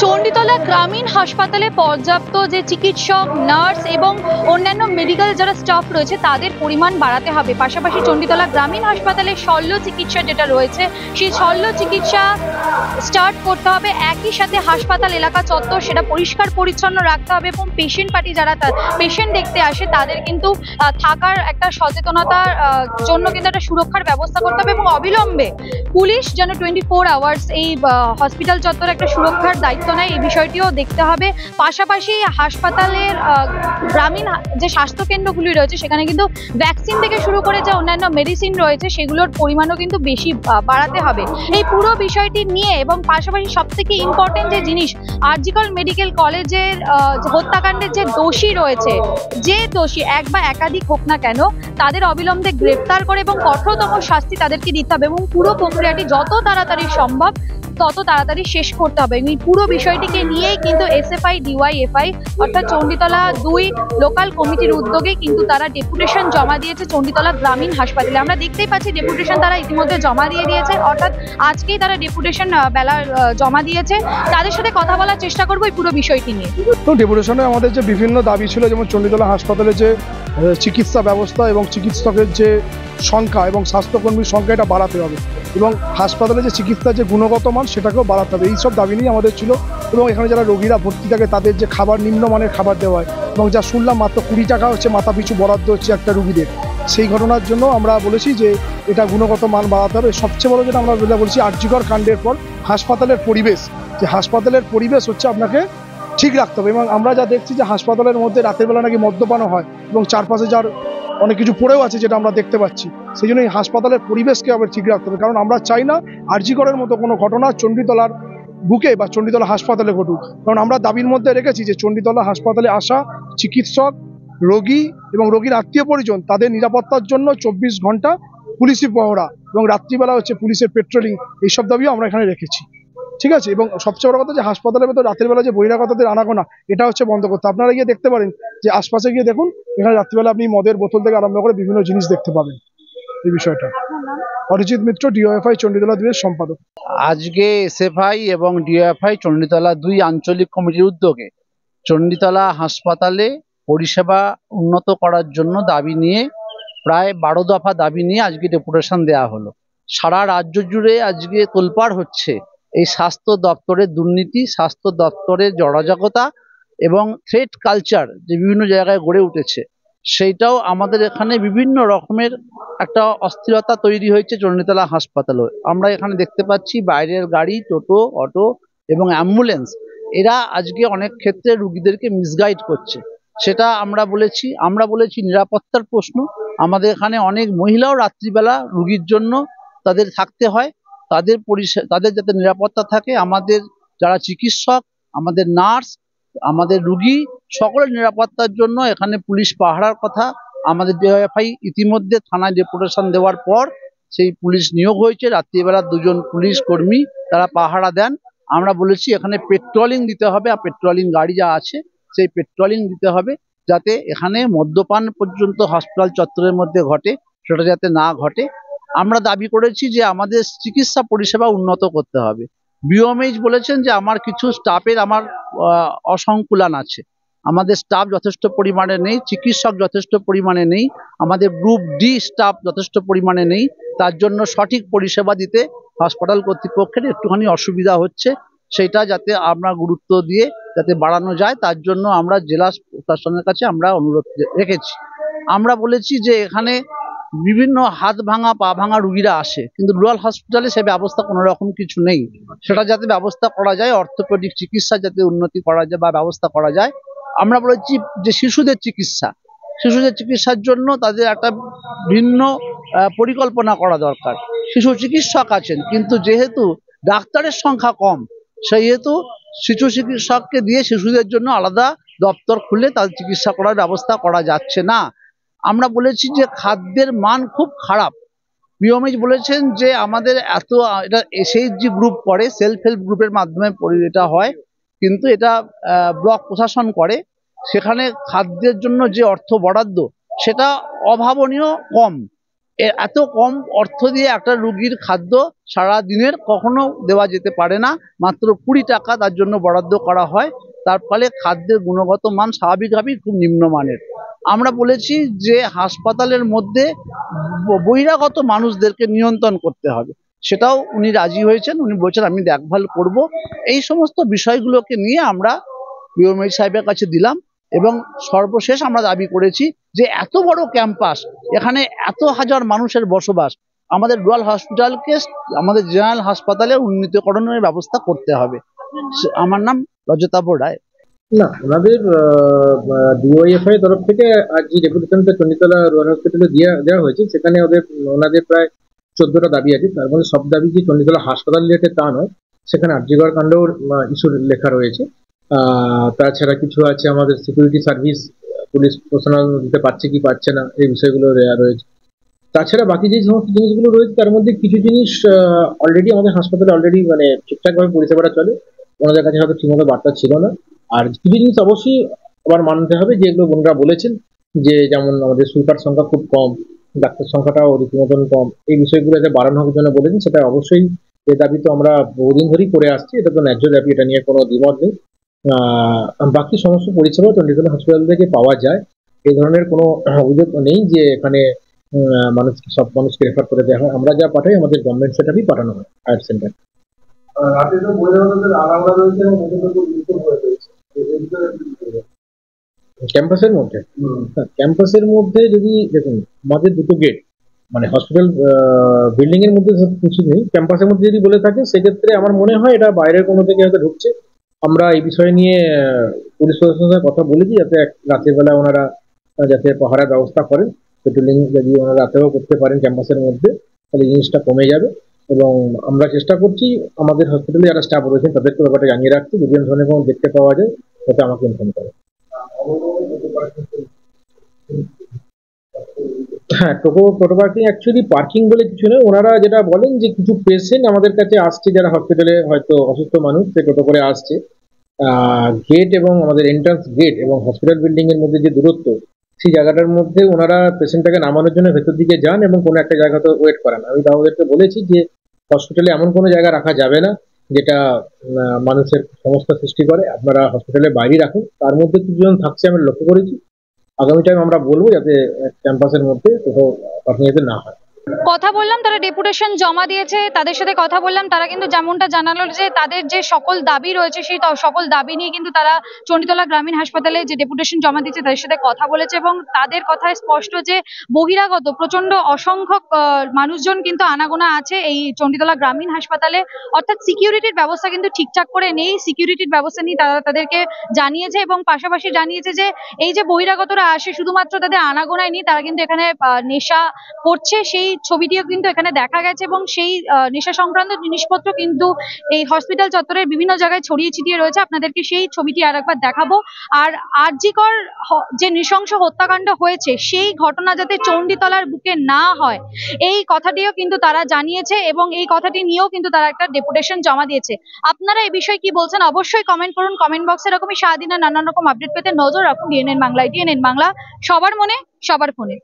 চণ্ডীতলা গ্রামীণ হাসপাতালে পর্যাপ্ত যে চিকিৎসক, নার্স এবং অন্যান্য মেডিকেল যারা স্টাফ রয়েছে তাদের পরিমাণ বাড়াতে হবে। পাশাপাশি চণ্ডীতলা গ্রামীণ হাসপাতালে শল্য চিকিৎসা যেটা রয়েছে সেই শল্য চিকিৎসা স্টার্ট করতে হবে। একই সাথে হাসপাতাল এলাকা চত্বর সেটা পরিষ্কার পরিচ্ছন্ন রাখতে হবে এবং পেশেন্ট পার্টি যারা পেশেন্ট দেখতে আসে তাদের কিন্তু থাকার একটা সচেতনতার জন্য কিন্তু একটা সুরক্ষার ব্যবস্থা করতে হবে এবং অবিলম্বে পুলিশ যেন 24 আওয়ার্স এই হসপিটাল চত্বরে একটা সুরক্ষার দায়িত্ব নেয়, এই বিষয়টিও দেখতে হবে। পাশাপাশি হাসপাতালের গ্রামীণ যে স্বাস্থ্যকেন্দ্রগুলি রয়েছে সেখানে কিন্তু ভ্যাকসিন থেকে শুরু করে যে অন্যান্য মেডিসিন রয়েছে সেগুলোর পরিমাণও কিন্তু বেশি বাড়াতে হবে এই পুরো বিষয়টি নিয়ে। এবং পাশাপাশি সব থেকে ইম্পর্টেন্ট যে জিনিস, আরজিকর মেডিকেল কলেজের হত্যাকাণ্ডের যে দোষী রয়েছে, যে দোষী এক বা একাধিক হোক না কেন তাদের অবিলম্বে গ্রেপ্তার করে এবং কঠোরতম শাস্তি তাদেরকে দিতে হবে এবং পুরো প্রক্রিয়াটি যত তাড়াতাড়ি সম্ভব তত তাড়াতাড়ি শেষ করতে হবে। এই পুরো বিষয়টিকে নিয়েই কিন্তু এসএফআই ডিওয়াইএফআই অর্থাৎ চণ্ডীতলা 2 লোকাল কমিটির উদ্যোগে কিন্তু তারা ডেপুটেশন জমা দিয়েছে চণ্ডীতলা গ্রামীণ হাসপাতালে। আমরা দেখতেই পাচ্ছি ডেপুটেশন তারা ইতিমধ্যে জমা দিয়ে দিয়েছে, অর্থাৎ আজকেই তারা ডেপুটেশন জমা দিয়েছে। তাদের সাথে কথা বলার চেষ্টা করবো এই পুরো বিষয়টি নিয়ে। তো ডেপুটেশনে আমাদের যে বিভিন্ন দাবি ছিল, যেমন চণ্ডীতলা হাসপাতালে যে চিকিৎসা ব্যবস্থা এবং চিকিৎসকের যে সংখ্যা এবং স্বাস্থ্যকর্মীর সংখ্যা এটা বাড়াতে হবে এবং হাসপাতালে যে চিকিৎসার যে গুণগত মান সেটাকেও বাড়াতে হবে, এইসব দাবি নিয়ে আমাদের ছিল। এবং এখানে যারা রোগীরা ভর্তি থাকে তাদের যে খাবার নিম্নমানের খাবার দেওয়া হয় এবং যা শুনলাম মাত্র 20 টাকা হচ্ছে মাথা পিছু বরাদ্দ হচ্ছে একটা রুগীদের, সেই ঘটনার জন্য আমরা বলেছি যে এটা গুণগত মান বাড়াতে হবে। সবচেয়ে বড় যেটা আমরা বলেছি আরজিকর কাণ্ডের পর হাসপাতালের পরিবেশ, যে হাসপাতালের পরিবেশ হচ্ছে আপনাকে ঠিক রাখতে হবে। এবং আমরা যা দেখছি যে হাসপাতালের মধ্যে রাতের বেলা নাকি মদ্যপানও হয় এবং চারপাশে যার অনেক কিছু পড়েও আছে যেটা আমরা দেখতে পাচ্ছি, সেই জন্য এই হাসপাতালের পরিবেশকে আবার ঠিক রাখতে হবে। কারণ আমরা চাই না আরজিকরের মতো কোনো ঘটনা চণ্ডীতলার বুকে বা চণ্ডীতলা হাসপাতালে ঘটুক। কারণ আমরা দাবির মধ্যে রেখেছি যে চণ্ডীতলা হাসপাতালে আসা চিকিৎসক, রোগী এবং রোগীর আত্মীয় পরিজন তাদের নিরাপত্তার জন্য 24 ঘন্টা পুলিশি পহরা এবং রাত্রিবেলা হচ্ছে পুলিশের পেট্রোলিং, এইসব দাবিও আমরা এখানে রেখেছি। ঠিক আছে, এবং সবচেয়ে বড় কথা যে হাসপাতালের ভেতর রাতের বেলা যে বহিরাগতদের আনাগোনা এটা হচ্ছে বন্ধ করতে। আপনারা গিয়ে দেখতে পারেন যে আশপাশে গিয়ে দেখুন, এখানে রাত্রিবেলা আপনি মদের বোতল থেকে আরম্ভ করে বিভিন্ন জিনিস দেখতে পাবেন। এই বিষয়টা অরিজিৎ মিত্র, ডিওএফআই চণ্ডীতলা 2 এর সম্পাদক। আজকে এসএফআই এবং ডিওএফআই চণ্ডীতলা 2 আঞ্চলিক কমিটির উদ্যোগে চণ্ডীতলা হাসপাতালে পরিষেবা উন্নত করার জন্য দাবি নিয়ে প্রায় 12 দফা দাবি নিয়ে আজকে ডেপুটেশন দেওয়া হলো। সারা রাজ্য জুড়ে আজকে তোলপাড় হচ্ছে এই স্বাস্থ্য দপ্তরের দুর্নীতি, স্বাস্থ্য দপ্তরের অরাজকতা এবং থ্রেট কালচার যে বিভিন্ন জায়গায় গড়ে উঠেছে, সেইটাও আমাদের এখানে বিভিন্ন রকমের একটা অস্থিরতা তৈরি হয়েছে চণ্ডীতলা হাসপাতালে। আমরা এখানে দেখতে পাচ্ছি বাইরের গাড়ি, টোটো, অটো এবং অ্যাম্বুলেন্স এরা আজকে অনেক ক্ষেত্রে রুগীদেরকে মিসগাইড করছে। সেটা আমরা বলেছি নিরাপত্তার প্রশ্ন। আমাদের এখানে অনেক মহিলাও রাত্রিবেলা রুগীর জন্য তাদের থাকতে হয়, তাদের যাতে নিরাপত্তা থাকে, আমাদের যারা চিকিৎসক, আমাদের নার্স, আমাদের রুগী সকলের নিরাপত্তার জন্য এখানে পুলিশ পাহারার কথা। আমাদের ডিওএফআই ইতিমধ্যে থানায় ডেপুটেশন দেওয়ার পর সেই পুলিশ নিয়োগ হয়েছে, রাত্রিবেলা 2 জন পুলিশ কর্মী তারা পাহারা দেন। আমরা বলেছি এখানে পেট্রোলিং দিতে হবে, আর পেট্রোলিং গাড়ি যা আছে সেই পেট্রোলিং দিতে হবে যাতে এখানে মদ্যপান পর্যন্ত হাসপাতাল চত্বরের মধ্যে ঘটে, সেটা যাতে না ঘটে। আমরা দাবি করেছি যে আমাদের চিকিৎসা পরিষেবা উন্নত করতে হবে। বিওএমএইচ বলেছেন যে আমার কিছু স্টাফের অসংকুলান আছে, আমাদের স্টাফ যথেষ্ট পরিমাণে নেই, চিকিৎসক যথেষ্ট পরিমাণে নেই, আমাদের গ্রুপ ডি স্টাফ যথেষ্ট পরিমাণে নেই। তার জন্য সঠিক পরিষেবা দিতে হাসপাতাল কর্তৃপক্ষের একটুখানি অসুবিধা হচ্ছে, সেটা যাতে আমরা গুরুত্ব দিয়ে যাতে বাড়ানো যায় তার জন্য আমরা জেলা প্রশাসনের কাছে আমরা অনুরোধ রেখেছি। আমরা বলেছি যে এখানে বিভিন্ন হাত ভাঙা পা ভাঙা রুগীরা আসে, কিন্তু রুরাল হসপিটালে সে ব্যবস্থা কোনো রকম কিছু নেই। সেটা যাতে ব্যবস্থা করা যায়, অর্থোপেডিক চিকিৎসা যাতে উন্নতি করা যায় বা ব্যবস্থা করা যায়। আমরা বলেছি যে শিশুদের চিকিৎসার জন্য তাদের একটা ভিন্ন পরিকল্পনা করা দরকার। শিশু চিকিৎসক আছেন, কিন্তু যেহেতু ডাক্তারের সংখ্যা কম, সেহেতু শিশু চিকিৎসককে দিয়ে শিশুদের জন্য আলাদা দপ্তর খুলে তাদের চিকিৎসা করার ব্যবস্থা করা যাচ্ছে না। আমরা বলেছি যে খাদ্যের মান খুব খারাপ। বিওএমএইচ বলেছেন যে আমাদের এটা এসএইচজি গ্রুপ করে, সেলফ হেল্প গ্রুপের মাধ্যমে এটা হয়, কিন্তু এটা ব্লক প্রশাসন করে। সেখানে খাদ্যের জন্য যে অর্থ বরাদ্দ সেটা অভাবনীয় কম। এত কম অর্থ দিয়ে একটা রুগীর খাদ্য সারা দিনের কখনো দেওয়া যেতে পারে না। মাত্র 20 টাকা তার জন্য বরাদ্দ করা হয়, তার ফলে খাদ্যের গুণগত মান স্বাভাবিকভাবেই খুব নিম্নমানের। আমরা বলেছি যে হাসপাতালের মধ্যে বহিরাগত মানুষদেরকে নিয়ন্ত্রণ করতে হবে, সেটাও উনি রাজি হয়েছেন। উনি বলছেন আমি দেখভাল করব। এই সমস্ত বিষয়গুলোকে নিয়ে আমরা পিওমেই সাহেবের কাছে দিলাম এবং সর্বশেষ আমরা দাবি করেছি যে এত বড় ক্যাম্পাস, এখানে এত হাজার মানুষের বসবাস, আমাদের রুরাল হসপিটালকে আমাদের জেনারেল হাসপাতালে উন্নীতকরণের ব্যবস্থা করতে হবে। আমার নাম রজতাভ রায়। না, ওনাদের ডিওএফআই তরফ থেকে আজ যে ডেপুটেশনটা চণ্ডীতলা রুরাল হসপিটালে দেওয়া হয়েছে, সেখানে ওনাদের প্রায় 14টা দাবি আছে। তার মধ্যে সব দাবি যে চণ্ডীতলা হাসপাতাল রিলেটেড তা নয়, সেখানে আরজিকর কাণ্ডের ইস্যু লেখা রয়েছে। তাছাড়া কিছু আছে আমাদের সিকিউরিটি সার্ভিস, পুলিশ পার্সোনাল দিতে পারছে কি পারছে না, এই বিষয়গুলো রয়েছে। তাছাড়া বাকি যে সমস্ত জিনিসগুলো রয়েছে তার মধ্যে কিছু জিনিস অলরেডি আমাদের হাসপাতালে অলরেডি মানে ঠিকঠাকভাবে পরিষেবাটা চলে, ওনাদের কাছে হয়তো ঠিকমতো বার্তা ছিল না। আর কিছু জিনিস অবশ্যই আবার মানতে হবে, যেগুলো বোনরা বলেছেন, যে যেমন আমাদের সুইপার সংখ্যা খুব কম, ডাক্তার সংখ্যাটাও রীতিমতন কম, এই বিষয়গুলো যাতে বাড়ানোর জন্য বলেছেন, সেটা অবশ্যই এই দাবি তো আমরা বহুদিন ধরেই করে আসছি, এটা তো ন্যায্য দাবি, এটা নিয়ে কোনো দ্বিমত নেই। বাকি সমস্ত পরিষেবা চণ্ডীতলা হসপিটাল থেকে পাওয়া যায়, এই ধরনের কোনো অভিযোগ নেই যে এখানে সব মানুষকে রেফার করে দেওয়া হয়। আমরা যা পাঠাই আমাদের গভর্নমেন্ট সেটাই পাঠানো হয় হায়ার সেন্টার। ক্যাম্পাসের মধ্যে যদি দেখুন, আমাদের দুটো গেট, মানে হসপিটাল বিল্ডিং এর মধ্যে কিছু নেই, ক্যাম্পাসের মধ্যে যদি বলে থাকে সেক্ষেত্রে আমার মনে হয় এটা বাইরের কোনো থেকে হয়তো ঢুকছে। আমরা এই বিষয় নিয়ে পুলিশ প্রশাসনের সঙ্গে কথা বলেছি, যাতে রাতের বেলা ওনারা যাতে পাহারার ব্যবস্থা করেন, পেট্রোলিং যদি ওনারা রাতেও করতে পারেন ক্যাম্পাসের মধ্যে, তাহলে জিনিসটা কমে যাবে। এবং আমরা চেষ্টা করছি আমাদের হসপিটালে যারা স্টাফ রয়েছেন তাদেরকে ব্যাপারটা জানিয়ে রাখতে, যদি ধরনের কোনো দেখতে পাওয়া যায় তাতে আমাকে ইনফর্ম করে। হ্যাঁ, টোটো পার্কিং অ্যাকচুয়ালি পার্কিং বলে কিছু নয়। ওনারা যেটা বলেন যে কিছু পেশেন্ট আমাদের কাছে আসছে যারা হসপিটালে হয়তো অসুস্থ মানুষ, সে টোটো করে আসছে, গেট এবং আমাদের এন্ট্রান্স গেট এবং হসপিটাল বিল্ডিং এর মধ্যে যে দূরত্ব, সেই জায়গাটার মধ্যে ওনারা পেশেন্টটাকে নামানোর জন্য ভেতর দিকে যান এবং কোনো একটা জায়গাতে ওয়েট করান। আমি তাদেরকে বলেছি যে হসপিটালে এমন কোনো জায়গা রাখা যাবে না যেটা মানুষের সমস্যা সৃষ্টি করে, আপনারা হসপিটালে বাইরে রাখুন। তার মধ্যে কিছুজন থাকছে আমি লক্ষ্য করেছি, আগামী টাইম আমরা বলবো যাতে ক্যাম্পাসের মধ্যে কোথাও পার্কিং যাতে না হয়। কথা বললাম, তারা ডেপুটেশন জমা দিয়েছে, তাদের সাথে কথা বললাম, তারা কিন্তু যেমনটা জানালো যে তাদের যে সকল দাবি রয়েছে সেই সকল দাবি নিয়ে কিন্তু তারা চণ্ডীতলা গ্রামীণ হাসপাতালে যে ডেপুটেশন জমা দিয়েছে তাদের সাথে কথা বলেছে এবং তাদের কথায় স্পষ্ট যে বহিরাগত প্রচন্ড অসংখ্য মানুষজন কিন্তু আনাগোনা আছে এই চণ্ডীতলা গ্রামীণ হাসপাতালে, অর্থাৎ সিকিউরিটির ব্যবস্থা কিন্তু ঠিকঠাক করে নেই। সিকিউরিটির ব্যবস্থা নিয়ে তারা তাদেরকে জানিয়েছে এবং পাশাপাশি জানিয়েছে যে এই যে বহিরাগতরা আসে শুধুমাত্র তাদের আনাগোনায় নেই, তারা কিন্তু এখানে নেশা করছে, সেই ছবিটিও কিন্তু এখানে দেখা গেছে এবং সেই নেশা সংক্রান্ত জিনিসপত্র কিন্তু এই হসপিটাল চত্বরের বিভিন্ন জায়গায় ছড়িয়ে ছিটিয়ে রয়েছে। আপনাদেরকে সেই ছবিটি আরেকবার দেখাবো। আর আরজিকর যে নৃশংস হত্যাকাণ্ড হয়েছে সেই ঘটনা যাতে চণ্ডীতলার বুকে না হয়, এই কথাটিও কিন্তু তারা জানিয়েছে এবং এই কথাটি নিয়েও কিন্তু তারা একটা ডেপুটেশন জমা দিয়েছে। আপনারা এই বিষয়ে কি বলছেন অবশ্যই কমেন্ট করুন। কমেন্ট বক্সে এরকমই সারাদিনের নানান রকম আপডেট পেতে নজর রাখুন ডিএনএন বাংলায়। ডিএনএন বাংলা, সবার মনে সবার ফোনে।